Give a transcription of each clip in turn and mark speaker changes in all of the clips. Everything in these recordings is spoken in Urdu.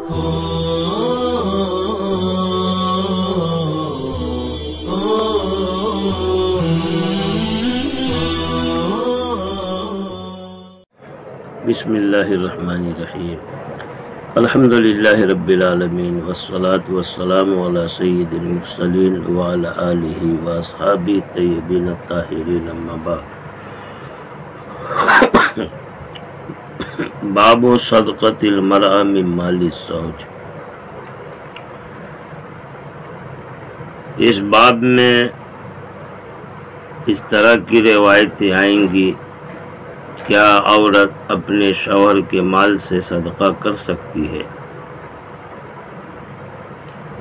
Speaker 1: بسم اللہ الرحمن الرحیم الحمدللہ رب العالمین والصلاة والسلام علی سید المرسلین وعلی آلہ واصحابہ الطیبین الطاہرین اما بعد۔ باب صدقۃ المرأة من مال الزوج۔ اس باب میں اس طرح کی روایتیں آئیں گی، کیا عورت اپنے شوہر کے مال سے صدقہ کر سکتی ہے؟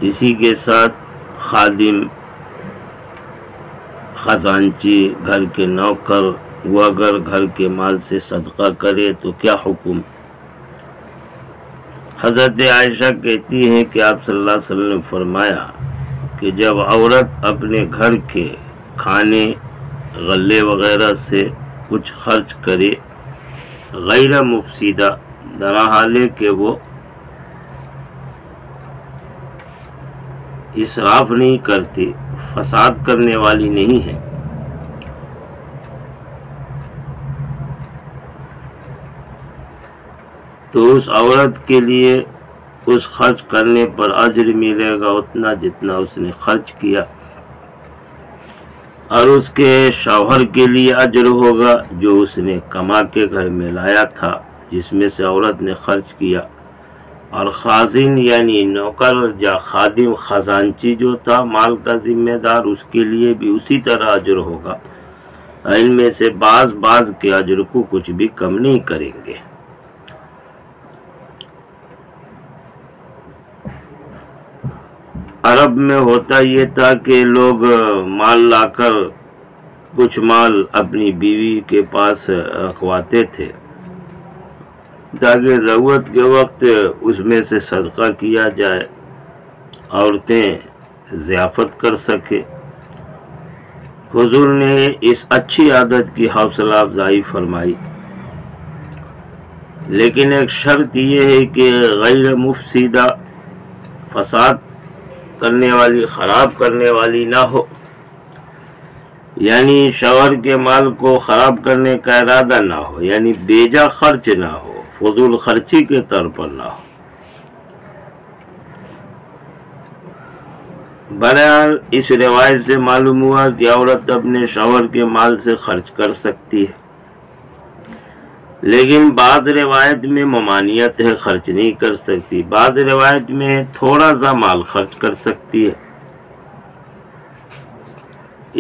Speaker 1: اسی کے ساتھ خادم، خزانچی، گھر کے نوکر وہ اگر گھر کے مال سے صدقہ کرے تو کیا حکم؟ حضرت عائشہ کہتی ہیں کہ آپ صلی اللہ علیہ وسلم نے فرمایا کہ جب عورت اپنے گھر کے کھانے، غلے وغیرہ سے کچھ خرچ کرے غیر مفسدہ، درا حالے کہ وہ اسراف نہیں کرتی، فساد کرنے والی نہیں ہے، تو اس عورت کے لیے اس خرچ کرنے پر اجر ملے گا اتنا جتنا اس نے خرچ کیا، اور اس کے شوہر کے لیے اجر ہوگا جو اس نے کما کے گھر میں لایا تھا جس میں سے عورت نے خرچ کیا، اور خازن یعنی نوکر یا خادم، خزانچی جو تھا مال کا ذمہ دار، اس کے لیے بھی اسی طرح اجر ہوگا، ان میں سے بعض کے اجر کو کچھ بھی کم نہیں کریں گے۔ عرب میں ہوتا یہ تھا کہ لوگ مال لا کر کچھ مال اپنی بیوی کے پاس رکھواتے تھے تاکہ ضرورت کے وقت اس میں سے صدقہ کیا جائے، عورتیں ضیافت کر سکے۔ حضور نے اس اچھی عادت کی حوصلہ افزائی فرمائی، لیکن ایک شرط یہ ہے کہ غیر مفسدہ، فساد کرنے والی، خراب کرنے والی نہ ہو، یعنی شوہر کے مال کو خراب کرنے کا ارادہ نہ ہو، یعنی بیجا خرچ نہ ہو، فضول خرچی کے طور پر نہ ہو۔ بہرحال اس روایت سے معلوم ہوا کہ عورت اپنے شوہر کے مال سے خرچ کر سکتی ہے، لیکن بعض روایت میں ممانعت ہے، خرچ نہیں کر سکتی، بعض روایت میں تھوڑا سا مال خرچ کر سکتی ہے۔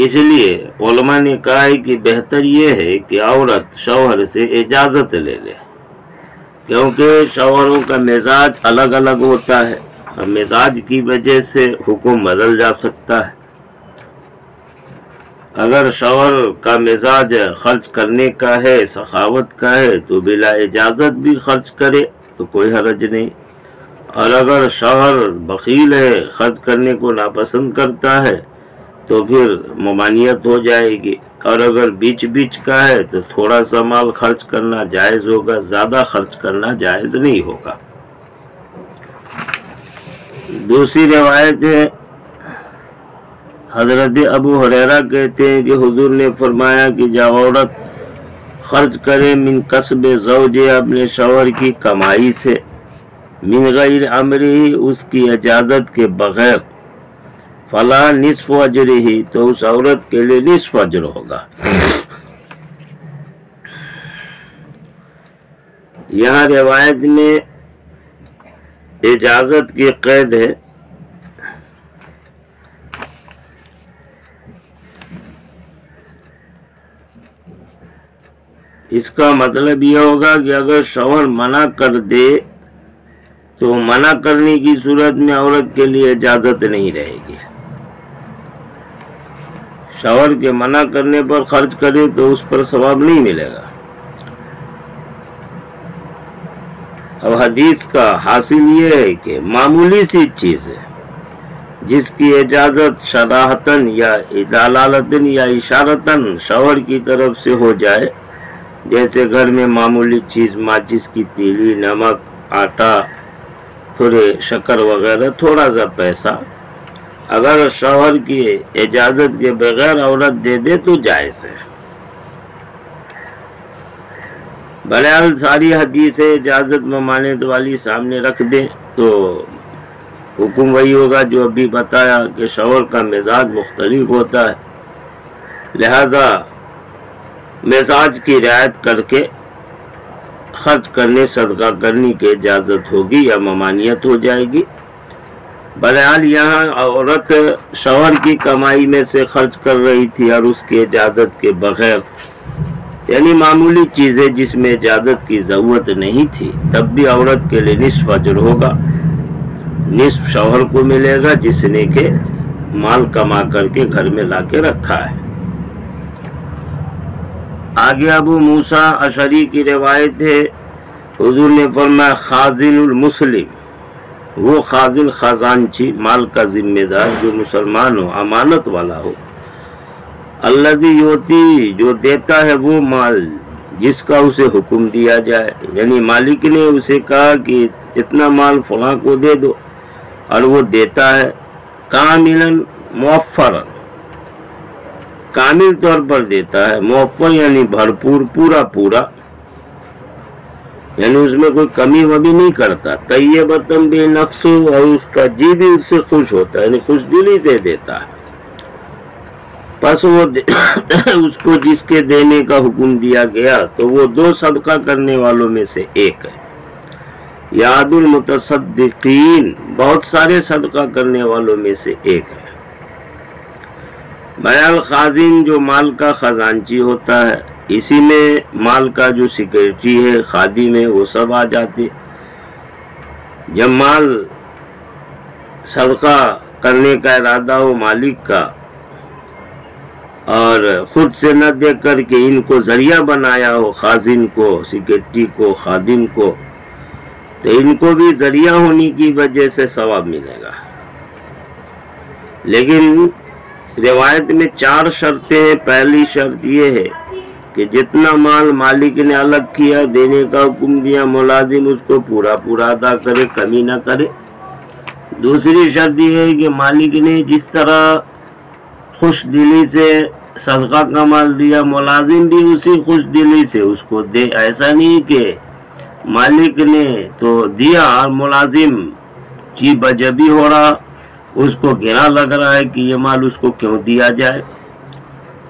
Speaker 1: اس لیے علماء نے کہا ہے کہ بہتر یہ ہے کہ عورت شوہر سے اجازت لے لے، کیونکہ شوہروں کا مزاج الگ الگ ہوتا ہے، اور مزاج کی وجہ سے حکم بدل جا سکتا ہے۔ اگر شوہر کا مزاج خرچ کرنے کا ہے، سخاوت کا ہے، تو بلا اجازت بھی خرچ کرے تو کوئی حرج نہیں، اور اگر شوہر بخیل ہے، خرچ کرنے کو ناپسند کرتا ہے تو پھر ممانعت ہو جائے گی، اور اگر بیچ کا ہے تو تھوڑا سا مال خرچ کرنا جائز ہوگا، زیادہ خرچ کرنا جائز نہیں ہوگا۔ دوسری روایت ہے، حضرت ابو ہریرہ کہتے ہیں کہ حضور نے فرمایا کہ جب عورت خرچ کرے من کسب زوج، اپنے شوہر کی کمائی سے، من غیر امرہ، اس کی اجازت کے بغیر، فلا نصف اجرہ، تو اس عورت کے لیے نصف اجر ہوگا۔ یہاں روایت میں اجازت کی قید ہے، اس کا مطلب یہ ہوگا کہ اگر شوہر منع کر دے تو منع کرنے کی صورت میں عورت کے لیے اجازت نہیں رہے گی، شوہر کے منع کرنے پر خرچ کرے تو اس پر ثواب نہیں ملے گا۔ اب حدیث کا حاصل یہ ہے کہ معمولی سی چیز ہے جس کی اجازت شراحتاً یا دلالتاً یا اشارتاً شوہر کی طرف سے ہو جائے، جیسے گھر میں معمولی چیز، ماچس کی تیلی، نمک، آٹا، تھوڑے شکر وغیرہ تھوڑا سا پیسہ اگر شوہر کی اجازت کے بغیر عورت دے دے تو جائز ہے۔ بہرحال ساری حدیثیں اجازت ممانعت والی سامنے رکھ دیں تو حکم وہی ہوگا جو ابھی بتایا کہ شوہر کا مزاج مختلف ہوتا ہے، لہذا مزاج کی رعایت کر کے خرچ کرنے صدقہ کرنے کی اجازت ہوگی یا ممانعت ہو جائے گی۔ بہرحال یہاں عورت شوہر کی کمائی میں سے خرچ کر رہی تھی اور اس کی اجازت کے بغیر، یعنی معمولی چیزیں جس میں اجازت کی ضرورت نہیں تھی، تب بھی عورت کے لیے نصف اجر ہوگا، نصف شوہر کو ملے گا جس نے کہ مال کما کر کے گھر میں لا کے رکھا ہے۔ آگے ابو موسیٰ اشعری کی روایت ہے، حضور نے فرمایا خازن المسلم، وہ خازن خزانچی مال کا ذمہ دار جو مسلمان ہو، امانت والا ہو، الذی یؤتی، جو دیتا ہے وہ مال جس کا اسے حکم دیا جائے، یعنی مالک نے اسے کہا کہ اتنا مال فلاں کو دے دو اور وہ دیتا ہے، کاملا موفرا، کامل طور پر دیتا ہے، موفر یعنی بھرپور، پورا پورا، یعنی اس میں کوئی کمی وبی نہیں کرتا، طیبۃ بنفس، اور اس کا جی بھی اس سے خوش ہوتا ہے، یعنی خوش دلی سے دیتا ہے، پس وہ اس کو جس کے دینے کا حکم دیا گیا تو وہ دو صدقہ کرنے والوں میں سے ایک ہے، یاد المتصدقین، بہت سارے صدقہ کرنے والوں میں سے ایک ہے۔ بہرحال خازن جو مال کا خزانچی ہوتا ہے، اسی میں مال کا جو سیکریٹری ہے، خادم ہے، وہ سب آ جاتے۔ جب مال صدقہ کرنے کا ارادہ ہو مالک کا اور خود سے نہ دیکھ کر کے ان کو ذریعہ بنایا ہو، خازن کو، سیکریٹری کو، خادم کو، تو ان کو بھی ذریعہ ہونے کی وجہ سے ثواب ملے گا۔ لیکن روایت میں 4 شرطیں ہیں۔ پہلی شرط یہ ہے کہ جتنا مال مالک نے الگ کیا، دینے کا حکم دیا، ملازم اس کو پورا پورا ادا کرے، کمی نہ کرے۔ دوسری شرط یہ ہے کہ مالک نے جس طرح خوش دلی سے صدقہ کا مال دیا، ملازم بھی اسی خوش دلی سے اس کو دے، ایسا نہیں کہ مالک نے تو دیا اور ملازم جی بجبی ہو رہا، اس کو گرا لگ رہا ہے کہ یہ مال اس کو کیوں دیا جائے۔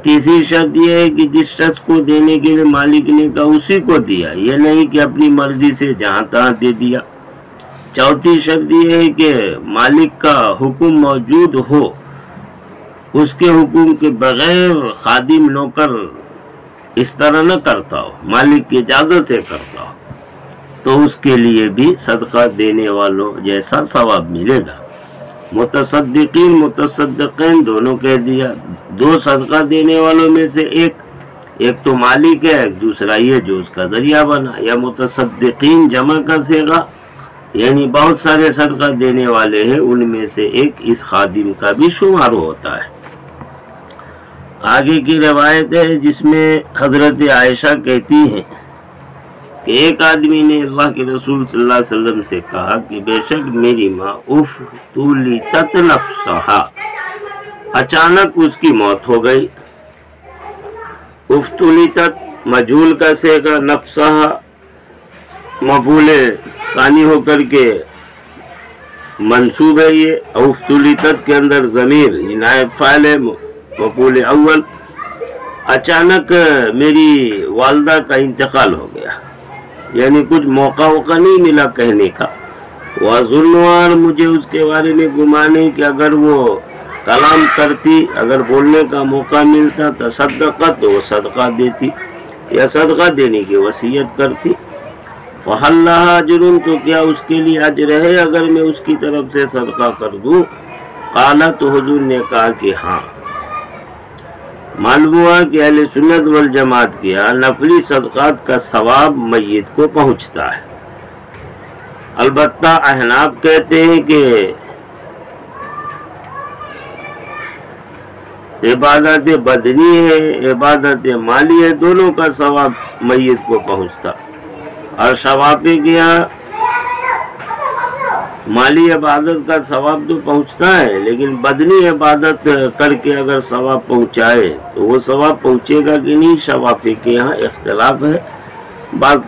Speaker 1: تیسری شرط یہ ہے کہ جس شخص کو دینے کے لیے مالک نے کہا اسی کو دیا، یہ نہیں کہ اپنی مرضی سے جہاں تہاں دے دیا۔ چوتھی شرط یہ ہے کہ مالک کا حکم موجود ہو، اس کے حکم کے بغیر خادم نوکر اس طرح نہ کرتا ہو، مالک کی اجازت سے کرتا ہو، تو اس کے لیے بھی صدقہ دینے والوں جیسا ثواب ملے گا۔ متصدقین متصدقین دونوں کہہ دیا، 2 صدقہ دینے والوں میں سے ایک تو مالک ہے، ایک دوسرا یہ جو اس کا ذریعہ بنا، یا متصدقین جمع کا صیغہ، یعنی بہت سارے صدقہ دینے والے ہیں، ان میں سے ایک اس خادم کا بھی شمار ہوتا ہے۔ آگے کی روایت ہے جس میں حضرت عائشہ کہتی ہیں کہ ایک آدمی نے اللہ کے رسول صلی اللہ علیہ وسلم سے کہا کہ بے شک میری ماں افتلتت نفسہا، اچانک اس کی موت ہو گئی۔ افتلتت مجہول کا صیغہ، نفسہا مفعول ثانی ہو کر کے منصوب ہے، یہ افتلتت کے اندر ضمیر نائب فاعل ہے، مفعول اول۔ اچانک میری والدہ کا انتقال ہو گیا، یعنی کچھ موقع نہیں ملا کہنے کا۔ وَظُنُّهَا، مجھے اس کے بارے میں گمان ہے کہ اگر وہ کلام کرتی، اگر بولنے کا موقع ملتا، تصدقت، تو وہ صدقہ دیتی یا صدقہ دینے کی وصیت کرتی۔ فَهَلْ لَهَا أَجْرٌ، تو کیا اس کے لیے اجر ہے اگر میں اس کی طرف سے صدقہ کر دوں؟ قالت، تو حضور نے کہا کہ ہاں۔ معلوم ہوا کہ اہل سنت والجماعت کے یہاں نفلی صدقات کا ثواب میت کو پہنچتا ہے۔ البتہ احناف کہتے ہیں کہ عبادت بدنی ہے، عبادت مالی ہے، دونوں کا ثواب میت کو پہنچتا۔ اور شوافی کے یہاں مالی عبادت کا ثواب تو پہنچتا ہے، لیکن بدنی عبادت کر کے اگر ثواب پہنچائے تو وہ ثواب پہنچے گا کہ نہیں، شوافی کے یہاں اختلاف ہے۔ بعض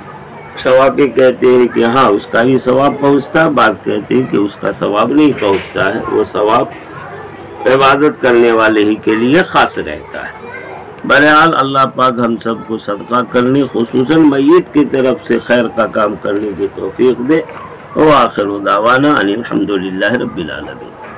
Speaker 1: شوافی کہتے ہیں کہ ہاں اس کا بھی ثواب پہنچتا ہے، بعض کہتے ہیں کہ اس کا ثواب نہیں پہنچتا ہے، وہ ثواب عبادت کرنے والے ہی کے لیے خاص رہتا ہے۔ بہرحال اللہ پاک ہم سب کو صدقہ کرنے، خصوصاً میت کی طرف سے خیر کا کام کرنے کی توفیق دے۔ وآخر دعوانا ان الحمد للہ رب العالمین۔